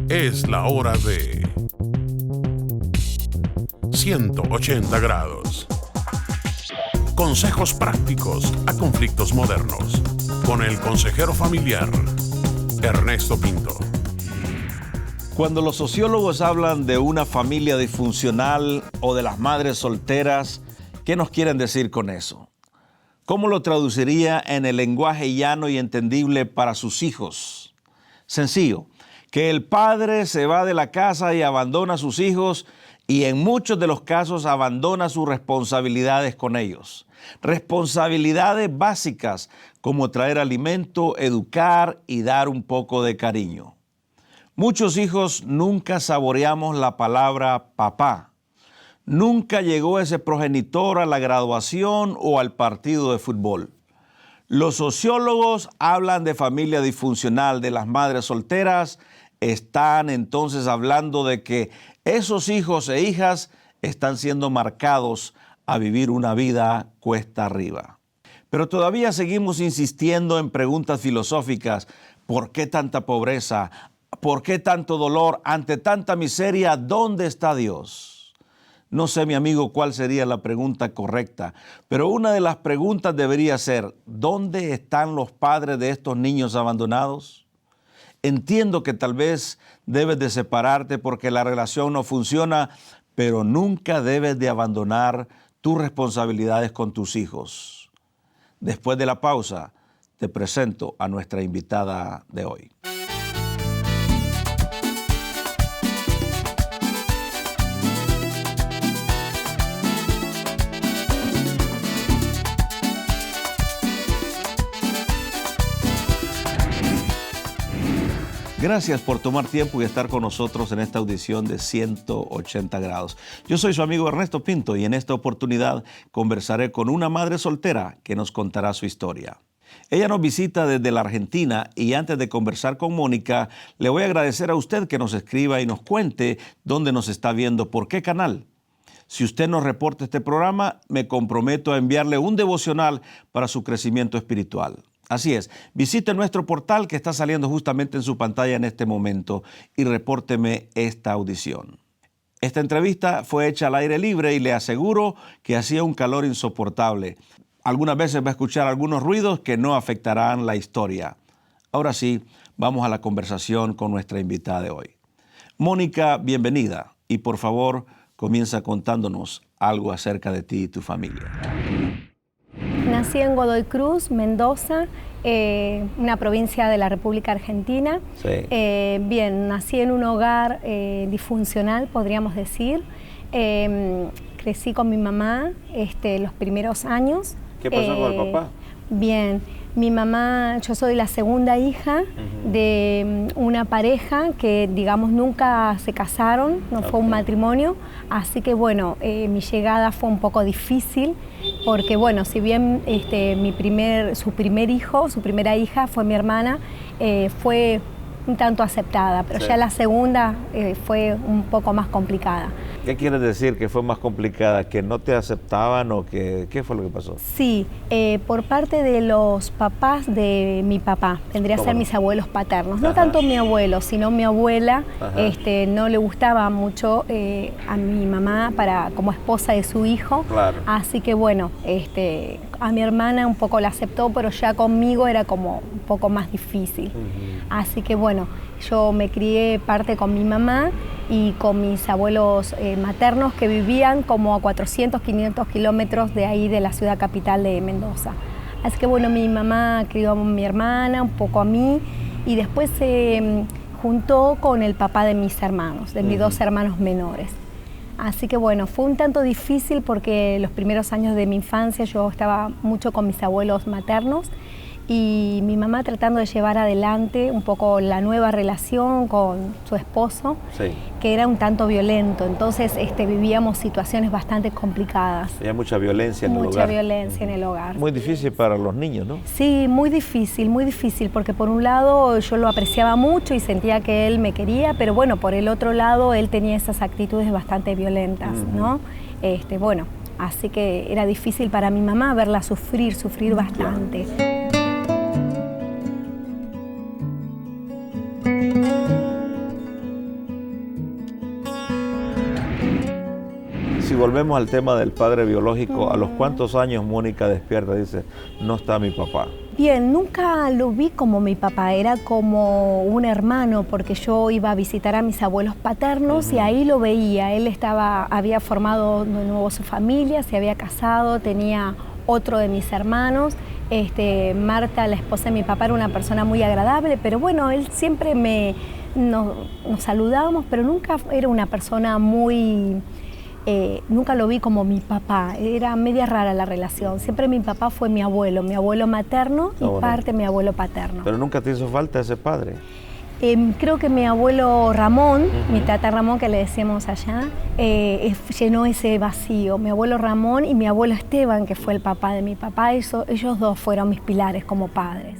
Es la hora de 180 grados. Consejos prácticos a conflictos modernos. Con el consejero familiar, Ernesto Pinto. Cuando los sociólogos hablan de una familia disfuncional o de las madres solteras, ¿qué nos quieren decir con eso? ¿Cómo lo traduciría en el lenguaje llano y entendible para sus hijos? Sencillo, que el padre se va de la casa y abandona a sus hijos y en muchos de los casos abandona sus responsabilidades con ellos. Responsabilidades básicas como traer alimento, educar y dar un poco de cariño. Muchos hijos nunca saboreamos la palabra papá. Nunca llegó ese progenitor a la graduación o al partido de fútbol. Los sociólogos hablan de familia disfuncional, de las madres solteras. Están entonces hablando de que esos hijos e hijas están siendo marcados a vivir una vida cuesta arriba. Pero todavía seguimos insistiendo en preguntas filosóficas. ¿Por qué tanta pobreza? ¿Por qué tanto dolor? Ante tanta miseria, ¿dónde está Dios? No sé, mi amigo, cuál sería la pregunta correcta, pero una de las preguntas debería ser, ¿dónde están los padres de estos niños abandonados? Entiendo que tal vez debes de separarte porque la relación no funciona, pero nunca debes de abandonar tus responsabilidades con tus hijos. Después de la pausa, te presento a nuestra invitada de hoy. Gracias por tomar tiempo y estar con nosotros en esta audición de 180 grados. Yo soy su amigo Ernesto Pinto y en esta oportunidad conversaré con una madre soltera que nos contará su historia. Ella nos visita desde la Argentina y antes de conversar con Mónica, le voy a agradecer a usted que nos escriba y nos cuente dónde nos está viendo, por qué canal. Si usted nos reporta este programa, me comprometo a enviarle un devocional para su crecimiento espiritual. Así es, visite nuestro portal que está saliendo justamente en su pantalla en este momento y repórteme esta audición. Esta entrevista fue hecha al aire libre y le aseguro que hacía un calor insoportable. Algunas veces va a escuchar algunos ruidos que no afectarán la historia. Ahora sí, vamos a la conversación con nuestra invitada de hoy. Mónica, bienvenida y por favor comienza contándonos algo acerca de ti y tu familia. Nací en Godoy Cruz, Mendoza, una provincia de la República Argentina. Sí. Bien, nací en un hogar disfuncional, podríamos decir. Crecí con mi mamá los primeros años. ¿Qué pasó con el papá? Bien, mi mamá, yo soy la segunda hija de una pareja que, digamos, nunca se casaron, no fue un matrimonio, así que, bueno, mi llegada fue un poco difícil, porque, bueno, si bien su primera hija fue mi hermana, fue un tanto aceptada, pero ya la segunda fue un poco más complicada. ¿Qué quieres decir que fue más complicada? ¿Que no te aceptaban o que qué fue lo que pasó? Sí, por parte de los papás de mi papá, vendría a ser mis abuelos paternos. No tanto mi abuelo, sino mi abuela, no le gustaba mucho a mi mamá como esposa de su hijo. Claro. Así que bueno, a mi hermana un poco la aceptó, pero ya conmigo era como un poco más difícil. Así que bueno, yo me crié parte con mi mamá y con mis abuelos maternos que vivían como a 400, 500 kilómetros de ahí de la ciudad capital de Mendoza. Así que bueno, mi mamá crió a mi hermana, un poco a mí y después se juntó con el papá de mis hermanos, de mis dos hermanos menores. Así que bueno, fue un tanto difícil porque los primeros años de mi infancia yo estaba mucho con mis abuelos maternos y mi mamá tratando de llevar adelante un poco la nueva relación con su esposo, que era un tanto violento. Entonces vivíamos situaciones bastante complicadas. Había mucha violencia en el hogar. Mucha violencia en el hogar. Muy difícil para los niños, ¿no? Sí, muy difícil, porque por un lado yo lo apreciaba mucho y sentía que él me quería, pero bueno, por el otro lado él tenía esas actitudes bastante violentas, ¿no? Bueno, así que era difícil para mi mamá verla sufrir bastante. si volvemos al tema del padre biológico, ¿a los cuántos años Mónica despierta y dice, no está mi papá? Bien, nunca lo vi como mi papá, era como un hermano, porque yo iba a visitar a mis abuelos paternos y ahí lo veía. Él había formado de nuevo su familia, se había casado, tenía otro de mis hermanos. Marta, la esposa de mi papá, era una persona muy agradable, pero bueno, él siempre nos saludábamos, pero nunca era una persona muy... nunca lo vi como mi papá, era media rara la relación. Siempre mi papá fue mi abuelo materno y parte mi abuelo paterno. ¿Pero nunca te hizo falta ese padre? Creo que mi abuelo Ramón, mi tata Ramón, que le decíamos allá, llenó ese vacío. Mi abuelo Ramón y mi abuelo Esteban, que fue el papá de mi papá, ellos dos fueron mis pilares como padres.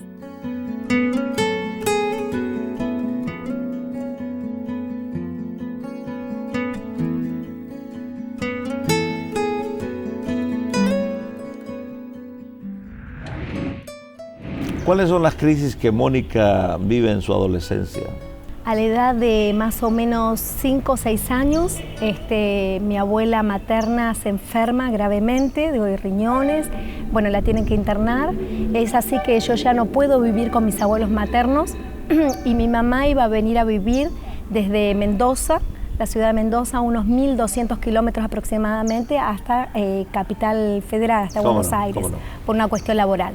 ¿Cuáles son las crisis que Mónica vive en su adolescencia? A la edad de más o menos 5 o 6 años, mi abuela materna se enferma gravemente de riñones, bueno, la tienen que internar. Es así que yo ya no puedo vivir con mis abuelos maternos y mi mamá iba a venir a vivir desde Mendoza, la ciudad de Mendoza, unos 1.200 kilómetros aproximadamente, hasta Capital Federal, hasta Buenos Aires, por una cuestión laboral.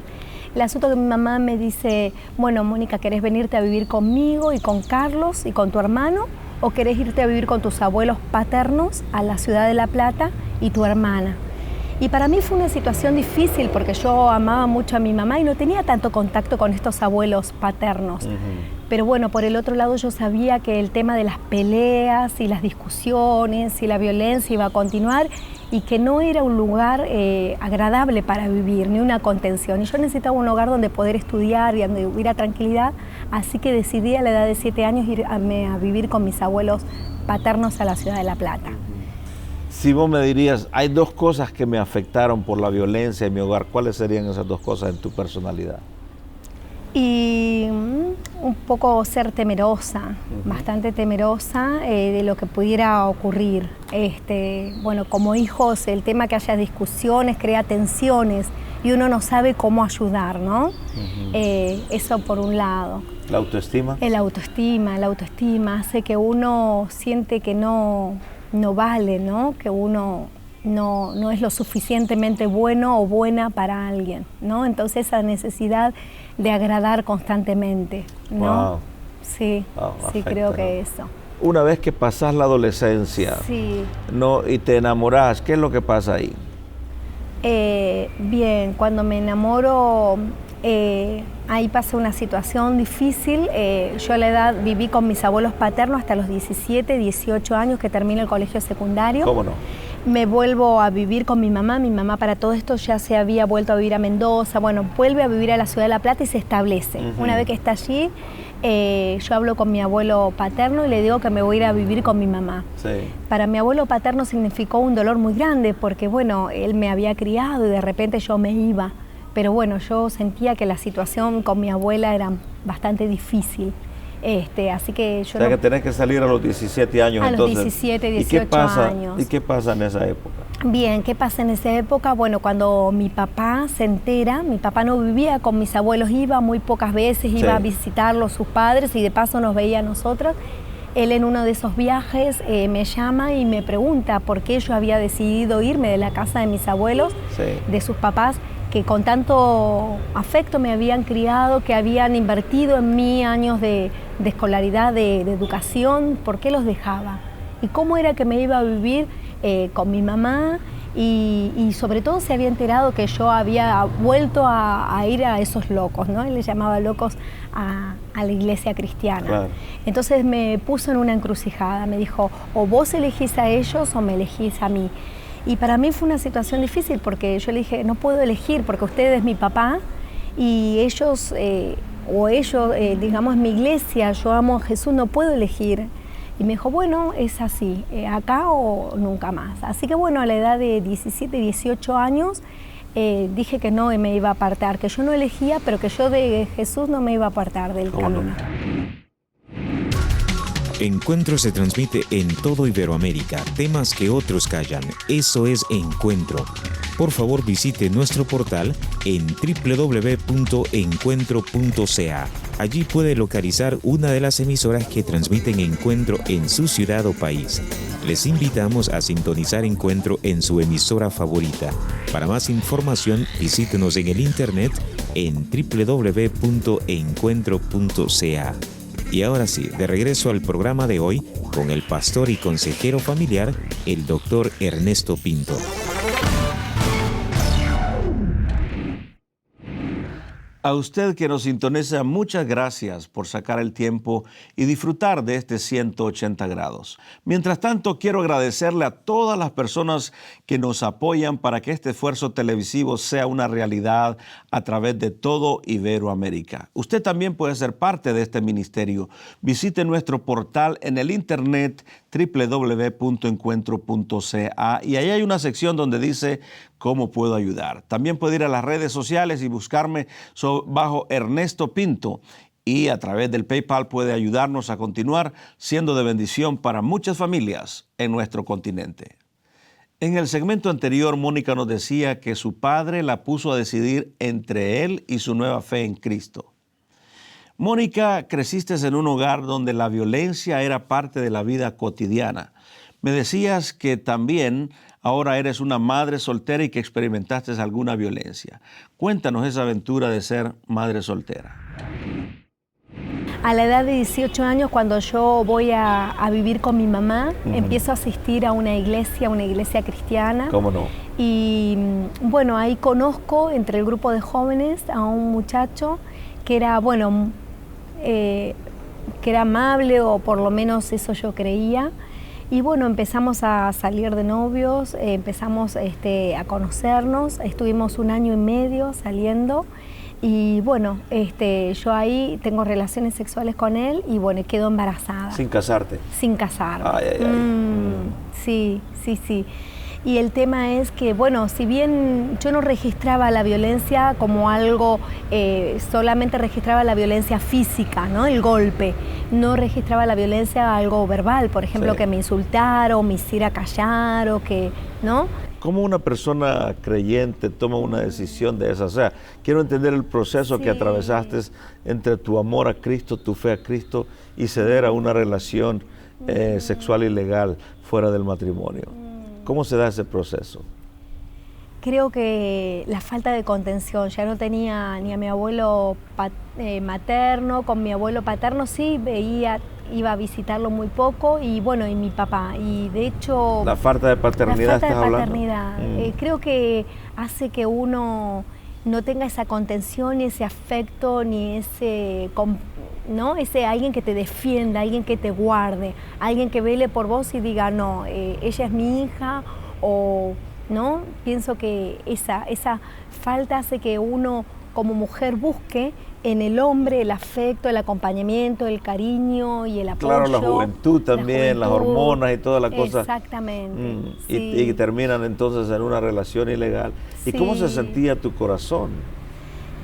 El asunto que mi mamá me dice, bueno, Mónica, ¿querés venirte a vivir conmigo y con Carlos y con tu hermano? ¿O querés irte a vivir con tus abuelos paternos a la ciudad de La Plata y tu hermana? Y para mí fue una situación difícil porque yo amaba mucho a mi mamá y no tenía tanto contacto con estos abuelos paternos. Pero bueno, por el otro lado yo sabía que el tema de las peleas y las discusiones y la violencia iba a continuar y que no era un lugar agradable para vivir, ni una contención. Y yo necesitaba un hogar donde poder estudiar y donde hubiera tranquilidad, así que decidí a la edad de 7 años irme a vivir con mis abuelos paternos a la ciudad de La Plata. Si vos me dirías, hay 2 cosas que me afectaron por la violencia en mi hogar, ¿cuáles serían esas 2 cosas en tu personalidad? Y un poco ser temerosa, bastante temerosa de lo que pudiera ocurrir. Bueno, como hijos, el tema que haya discusiones crea tensiones y uno no sabe cómo ayudar, ¿no? Eso por un lado. ¿La autoestima? La autoestima hace que uno siente que no vale, ¿no? Que uno no es lo suficientemente bueno o buena para alguien, ¿no? Entonces esa necesidad de agradar constantemente, ¿no? Wow. Sí, sí, creo que eso. Una vez que pasás la adolescencia y te enamorás, ¿qué es lo que pasa ahí? Bien, cuando me enamoro, ahí pasa una situación difícil. Yo a la edad viví con mis abuelos paternos hasta los 17, 18 años que terminé el colegio secundario. ¿Cómo no? Me vuelvo a vivir con mi mamá para todo esto ya se había vuelto a vivir a Mendoza, bueno, vuelve a vivir a la ciudad de La Plata y se establece. Una vez que está allí, yo hablo con mi abuelo paterno y le digo que me voy a ir a vivir con mi mamá. Sí. Para mi abuelo paterno significó un dolor muy grande porque, bueno, él me había criado y de repente yo me iba. Pero bueno, yo sentía que la situación con mi abuela era bastante difícil. Así que yo... O sea, que tenés que salir a los 17 años entonces. A los 17, 18 años. ¿Y qué pasa en esa época? Bien, ¿qué pasa en esa época? Bueno, cuando mi papá se entera, mi papá no vivía con mis abuelos, iba muy pocas veces, iba a visitarlos sus padres y de paso nos veía a nosotros. Él en uno de esos viajes me llama y me pregunta por qué yo había decidido irme de la casa de mis abuelos, de sus papás, que con tanto afecto me habían criado, que habían invertido en mí años de escolaridad, de educación. ¿Por qué los dejaba? ¿Y cómo era que me iba a vivir con mi mamá? Y sobre todo se había enterado que yo había vuelto a ir a esos locos, ¿no? Él le llamaba locos a la iglesia cristiana. Claro. Entonces me puso en una encrucijada, me dijo, o vos elegís a ellos o me elegís a mí. Y para mí fue una situación difícil porque yo le dije, no puedo elegir porque usted es mi papá y ellos, digamos, mi iglesia, yo amo a Jesús, no puedo elegir. Y me dijo, bueno, es así, acá o nunca más. Así que bueno, a la edad de 17, 18 años, dije que no me iba a apartar, que yo no elegía, pero que yo de Jesús no me iba a apartar del camino. Encuentro se transmite en todo Iberoamérica, temas que otros callan. Eso es Encuentro. Por favor, visite nuestro portal en www.encuentro.ca. Allí puede localizar una de las emisoras que transmiten Encuentro en su ciudad o país. Les invitamos a sintonizar Encuentro en su emisora favorita. Para más información, visítenos en el internet en www.encuentro.ca. Y ahora sí, de regreso al programa de hoy con el pastor y consejero familiar, el doctor Ernesto Pinto. A usted que nos sintoniza, muchas gracias por sacar el tiempo y disfrutar de este 180 grados. Mientras tanto, quiero agradecerle a todas las personas que nos apoyan para que este esfuerzo televisivo sea una realidad a través de todo Iberoamérica. Usted también puede ser parte de este ministerio. Visite nuestro portal en el internet www.encuentro.ca y ahí hay una sección donde dice ¿cómo puedo ayudar? También puede ir a las redes sociales y buscarme bajo Ernesto Pinto y a través del PayPal puede ayudarnos a continuar siendo de bendición para muchas familias en nuestro continente. En el segmento anterior, Mónica nos decía que su padre la puso a decidir entre él y su nueva fe en Cristo. Mónica, creciste en un hogar donde la violencia era parte de la vida cotidiana. Me decías que también ahora eres una madre soltera y que experimentaste alguna violencia. Cuéntanos esa aventura de ser madre soltera. A la edad de 18 años, cuando yo voy a vivir con mi mamá, empiezo a asistir a una iglesia cristiana. ¿Cómo no? Y bueno, ahí conozco entre el grupo de jóvenes a un muchacho que era, bueno, que era amable, o por lo menos eso yo creía. Y bueno, empezamos a salir de novios, empezamos a conocernos, estuvimos 1 año y medio saliendo y bueno, yo ahí tengo relaciones sexuales con él y bueno, quedo embarazada. ¿Sin casarte? Sin casarme. Ay, ay, ay. Sí. Y el tema es que, bueno, si bien yo no registraba la violencia como algo, solamente registraba la violencia física, ¿no? El golpe. No registraba la violencia algo verbal, por ejemplo, que me insultaron, me hiciera callar o que, ¿no? ¿Cómo una persona creyente toma una decisión de esa? O sea, quiero entender el proceso que atravesaste entre tu amor a Cristo, tu fe a Cristo y ceder a una relación sexual ilegal fuera del matrimonio. ¿Cómo se da ese proceso? Creo que la falta de contención. Ya no tenía ni a mi abuelo materno, con mi abuelo paterno sí iba a visitarlo muy poco y bueno, y mi papá. Y de hecho... La falta de paternidad estás hablando. La falta de paternidad. Creo que hace que uno no tenga esa contención, ni ese afecto, ni ese... ¿no? Ese alguien que te defienda, alguien que te guarde, alguien que vele por vos y diga, no, ella es mi hija, o no. Pienso que esa falta hace que uno como mujer busque en el hombre el afecto, el acompañamiento, el cariño y el apoyo. Claro, la juventud también, las hormonas y toda la cosa. Exactamente. Y terminan entonces en una relación ilegal. ¿Y cómo se sentía tu corazón?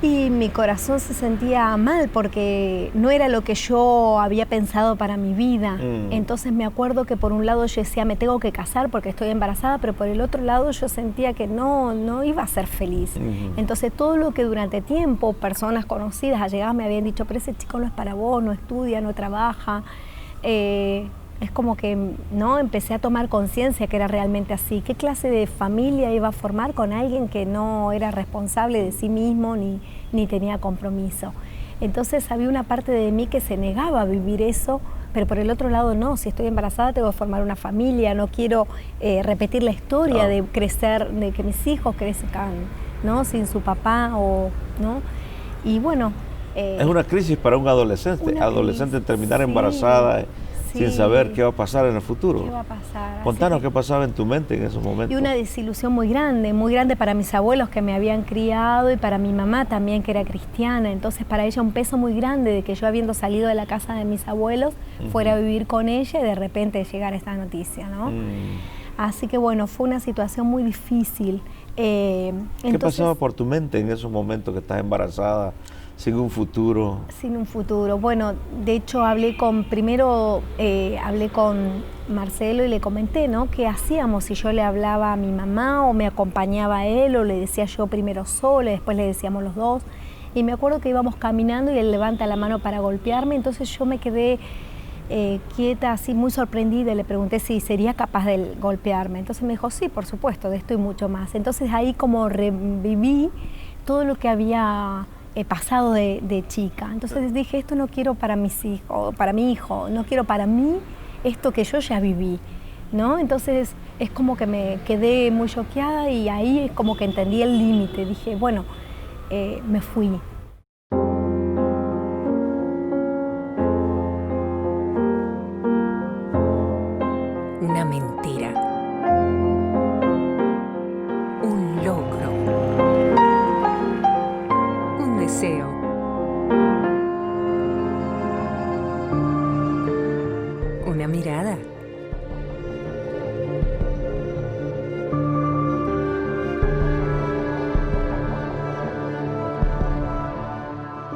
Y mi corazón se sentía mal porque no era lo que yo había pensado para mi vida. Entonces me acuerdo que por un lado yo decía, me tengo que casar porque estoy embarazada, pero por el otro lado yo sentía que no iba a ser feliz. Entonces todo lo que durante tiempo personas conocidas, allegadas, me habían dicho, pero ese chico no es para vos, no estudia, no trabaja. Es como que no empecé a tomar conciencia que era realmente así. ¿Qué clase de familia iba a formar con alguien que no era responsable de sí mismo ni tenía compromiso? Entonces había una parte de mí que se negaba a vivir eso, pero por el otro lado no, si estoy embarazada tengo que formar una familia, no quiero repetir la historia de crecer, de que mis hijos crezcan, ¿no? Sin su papá o, ¿no? Y bueno... es una crisis para un adolescente terminar embarazada sin saber qué va a pasar en el futuro. ¿Qué va a pasar? Contanos qué pasaba en tu mente en esos momentos. Y una desilusión muy grande para mis abuelos que me habían criado y para mi mamá también que era cristiana. Entonces para ella un peso muy grande de que yo habiendo salido de la casa de mis abuelos fuera a vivir con ella y de repente llegar esta noticia, ¿no? Así que bueno, fue una situación muy difícil. ¿Qué pasaba por tu mente en esos momentos que estás embarazada sin un futuro. Sin un futuro. Bueno, de hecho hablé con Marcelo y le comenté, ¿no? ¿Qué hacíamos si yo le hablaba a mi mamá o me acompañaba a él o le decía yo primero sola, después le decíamos los dos? Y me acuerdo que íbamos caminando y él levanta la mano para golpearme, entonces yo me quedé quieta, así muy sorprendida, y le pregunté si sería capaz de golpearme. Entonces me dijo, sí, por supuesto, de esto y mucho más. Entonces ahí como reviví todo lo que había pasado de chica. Entonces dije, esto no quiero para mis hijos, para mi hijo, no quiero para mí esto que yo ya viví, ¿no? Entonces es como que me quedé muy choqueada y ahí es como que entendí el límite. Dije, bueno, me fui. Una mentira, un logro, un deseo, una mirada,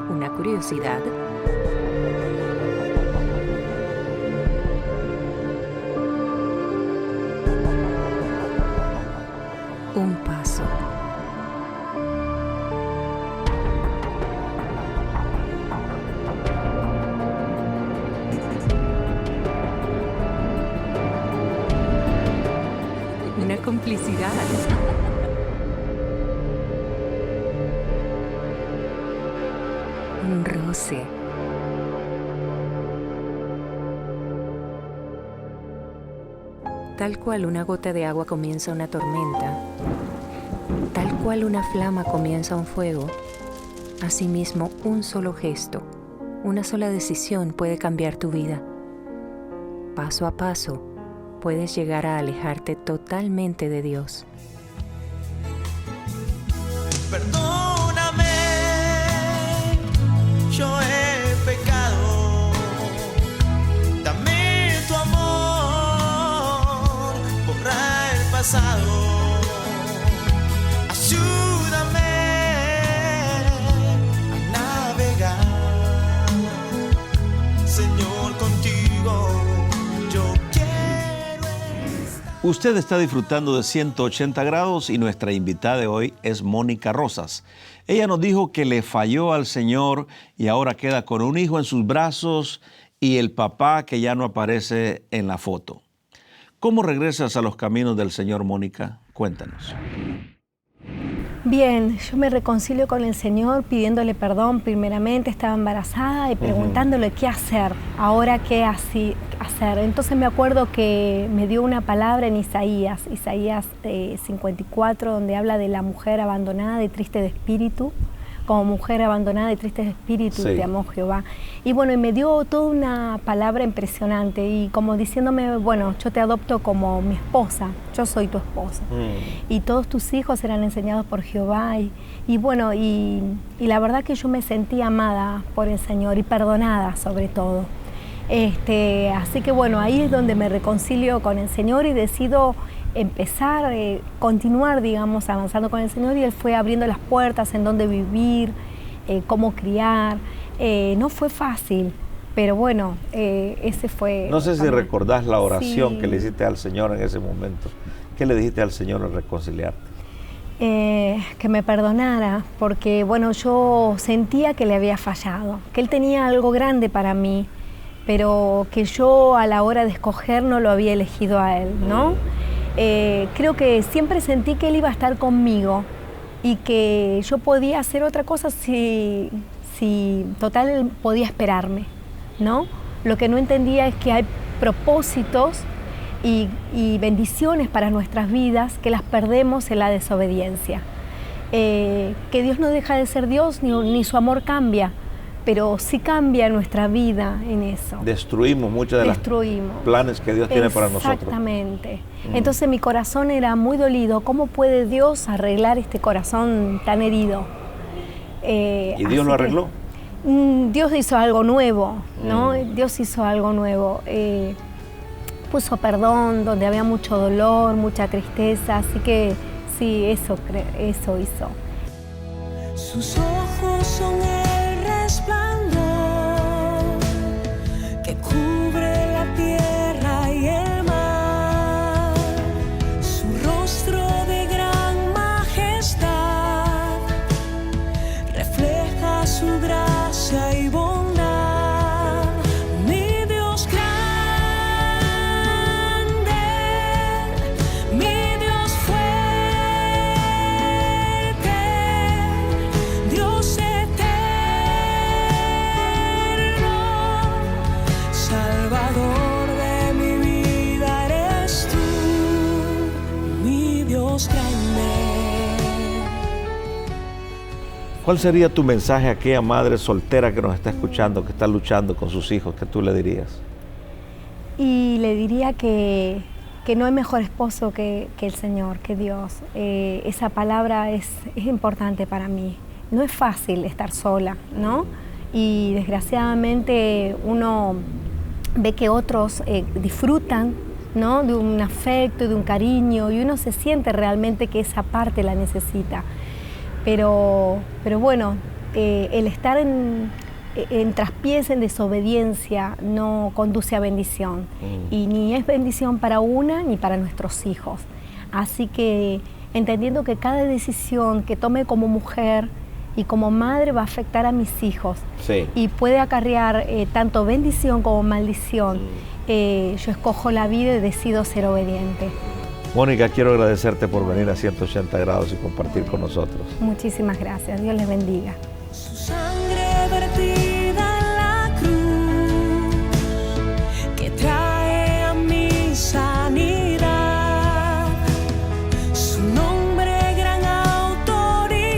una curiosidad, un paso. Una complicidad. Un roce. Tal cual una gota de agua comienza una tormenta, tal cual una flama comienza un fuego, asimismo un solo gesto, una sola decisión puede cambiar tu vida. Paso a paso, puedes llegar a alejarte totalmente de Dios. Perdóname, yo he pecado. Dame tu amor, borra el pasado. Ayúdame a navegar, Señor, contigo yo quiero estar. Usted está disfrutando de 180 grados y nuestra invitada de hoy es Mónica Rosas. Ella nos dijo que le falló al Señor y ahora queda con un hijo en sus brazos y el papá que ya no aparece en la foto. ¿Cómo regresas a los caminos del Señor, Mónica? Cuéntanos. Bien, yo me reconcilio con el Señor pidiéndole perdón. Primeramente estaba embarazada y preguntándole qué hacer, ahora qué hacer. Entonces me acuerdo que me dio una palabra en Isaías 54, donde habla de la mujer abandonada y triste de espíritu. Como mujer abandonada y triste de espíritu, sí, te amó Jehová. Y bueno, y me dio toda una palabra impresionante y como diciéndome, bueno, yo te adopto como mi esposa, yo soy tu esposa. Y todos tus hijos serán enseñados por Jehová. Y bueno, y la verdad que yo me sentí amada por el Señor y perdonada sobre todo. Así que bueno, ahí es donde me reconcilio con el Señor y decido empezar, continuar, digamos, avanzando con el Señor, y Él fue abriendo las puertas en dónde vivir, cómo criar. No fue fácil, pero bueno, ese fue... No sé si recordás la oración sí, que le hiciste al Señor en ese momento. ¿Qué le dijiste al Señor al reconciliarte? Que me perdonara, porque bueno, yo sentía que le había fallado, que Él tenía algo grande para mí, pero que yo a la hora de escoger no lo había elegido a Él, ¿no? Creo que siempre sentí que Él iba a estar conmigo y que yo podía hacer otra cosa si total Él podía esperarme, ¿no? Lo que no entendía es que hay propósitos y bendiciones para nuestras vidas que las perdemos en la desobediencia. Que Dios no deja de ser Dios ni su amor cambia, pero sí cambia nuestra vida en eso. Destruimos muchos de los planes que Dios tiene para nosotros. Exactamente. Entonces mi corazón era muy dolido. ¿Cómo puede Dios arreglar este corazón tan herido? ¿Y Dios lo arregló? Dios hizo algo nuevo, ¿no? Dios hizo algo nuevo. Puso perdón donde había mucho dolor, mucha tristeza. Así que sí, eso hizo. Sus ojos son que cubre la tierra y el mar, su rostro de gran majestad refleja su gracia y bondad. Mi Dios grande, mi Dios fuerte, Dios eterno, Salvador de mi vida eres tú, mi Dios grande. ¿Cuál sería tu mensaje a aquella madre soltera que nos está escuchando, que está luchando con sus hijos? ¿Qué tú le dirías? Y le diría que no hay mejor esposo que el Señor, que Dios. Esa palabra es importante para mí. No es fácil estar sola, ¿no? Y desgraciadamente uno ve que otros disfrutan, ¿no?, de un afecto, de un cariño, y uno se siente realmente que esa parte la necesita. Pero bueno, el estar en traspiés, en desobediencia, no conduce a bendición. Y ni es bendición para una ni para nuestros hijos. Así que entendiendo que cada decisión que tome como mujer y como madre va a afectar a mis hijos, Sí. y puede acarrear tanto bendición como maldición, yo escojo la vida y decido ser obediente. Mónica, quiero agradecerte por venir a 180 grados y compartir con nosotros. Muchísimas gracias. Dios les bendiga. Su sangre vertida en la cruz que trae a mi sanidad, su nombre gran autoridad,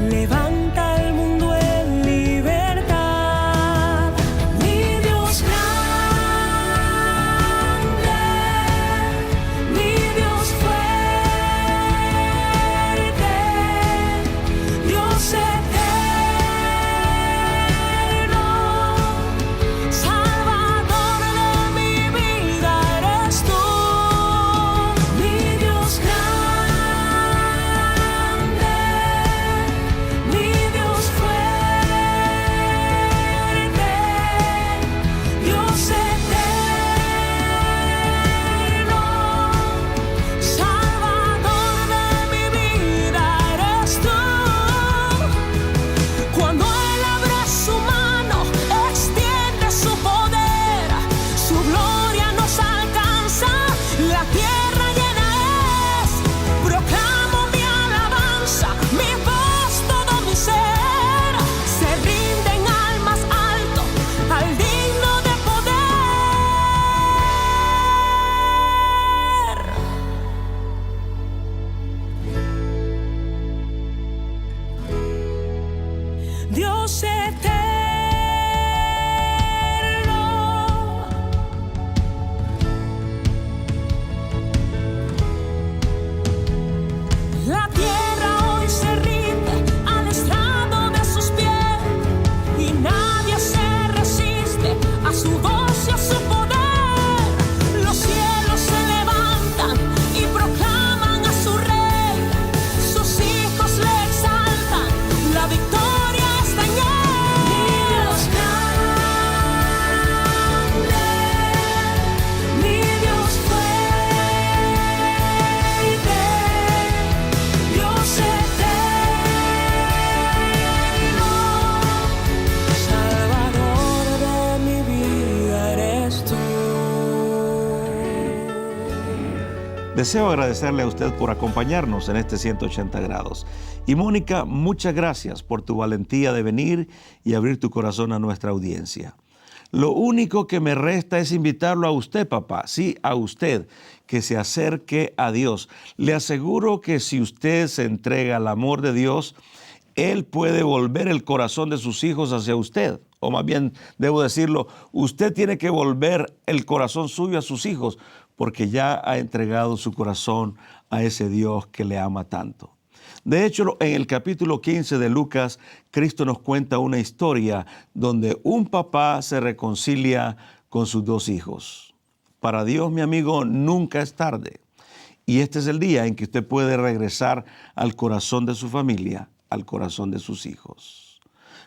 levanta el mundo en libertad. Mi Dios grande, mi Dios fuerte, Dios eterno, Salvador de mi vida eres tú. Mi Dios grande, mi Dios fuerte, Dios eterno, Salvador de mi vida eres tú. Cuando Él abre su mano, extiende su poder, su gloria nos alcanza, la tierra llena es. Proclamo mi alabanza, mi voz, todo mi ser, se rinden al más alto, al digno de poder. Dios eterno, la tierra hoy se rinde al estrado de sus pies, y nadie se resiste a su voz y a su poder. Los cielos se levantan y proclaman a su rey, sus hijos le exaltan, la victoria está en él. Mi Dios grande, mi Dios fuerte, Dios eterno, Salvador de mi vida eres tú. Deseo agradecerle a usted por acompañarnos en este 180 grados. Y Mónica, muchas gracias por tu valentía de venir y abrir tu corazón a nuestra audiencia. Lo único que me resta es invitarlo a usted, papá, sí, a usted, que se acerque a Dios. Le aseguro que si usted se entrega al amor de Dios, Él puede volver el corazón de sus hijos hacia usted. O más bien, debo decirlo, usted tiene que volver el corazón suyo a sus hijos, porque ya ha entregado su corazón a ese Dios que le ama tanto. De hecho, en el capítulo 15 de Lucas, Cristo nos cuenta una historia donde un papá se reconcilia con sus dos hijos. Para Dios, mi amigo, nunca es tarde. Y este es el día en que usted puede regresar al corazón de su familia, al corazón de sus hijos.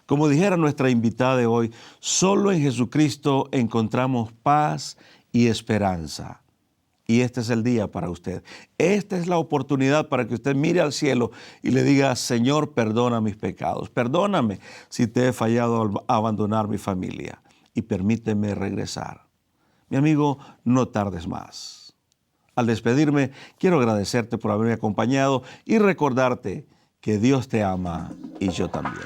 Como dijera nuestra invitada de hoy, solo en Jesucristo encontramos paz y esperanza. Y este es el día para usted. Esta es la oportunidad para que usted mire al cielo y le diga, Señor, perdona mis pecados. Perdóname si te he fallado al abandonar mi familia y permíteme regresar. Mi amigo, no tardes más. Al despedirme, quiero agradecerte por haberme acompañado y recordarte que Dios te ama y yo también.